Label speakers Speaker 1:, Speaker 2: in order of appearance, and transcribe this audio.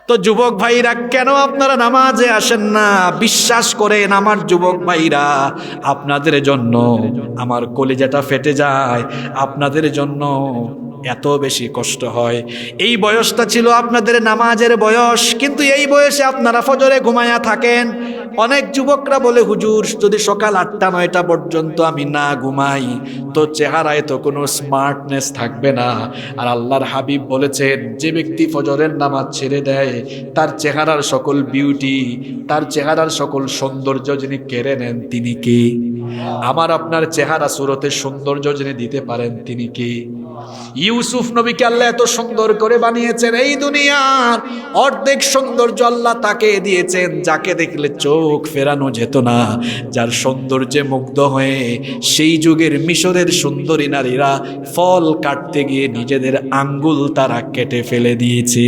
Speaker 1: তো যুবক ভাইরা কেন আপনারা নামাজে আসেন না? বিশ্বাস করেন আমার যুবক ভাইরা, আপনাদের জন্য আমার কলিজাটা ফেটে যায়, আপনাদের জন্য এত বেশি কষ্ট হয়। এই বয়সটা ছিল আপনাদের নামাজের বয়স, কিন্তু এই বয়সে আপনারা ফজরে ঘুমায়া থাকেন। অনেক যুবকরা বলে, হুজুর যদি সকাল 8টা-9টা পর্যন্ত আমি না ঘুমাই তো চেহারায় তো কোনো স্মার্টনেস থাকবে না। আর আল্লাহর হাবিব বলেছেন, যে ব্যক্তি ফজরের নামাজ ছেড়ে দেয় তার চেহারার সকল বিউটি, তার চেহারার সকল সৌন্দর্য যিনি কেড়ে নেন তিনি কি? আমার আপনার চেহারা সুরতের সৌন্দর্য যিনি দিতে পারেন তিনি কি? ইউসুফ নবীকে আল্লাহ এত সুন্দর করে বানিয়েছেন, এই দুনিয়ার অর্ধেক সৌন্দর্য আল্লাহ তাকে দিয়েছেন, যাকে দেখলে চোখ ফেরানো যেত না, যার সৌন্দর্যে মুগ্ধ হয়ে সেই যুগের মিশরের সুন্দরী নারীরা ফল কাটতে গিয়ে নিজেদের আঙ্গুল তারা কেটে ফেলে দিয়েছে।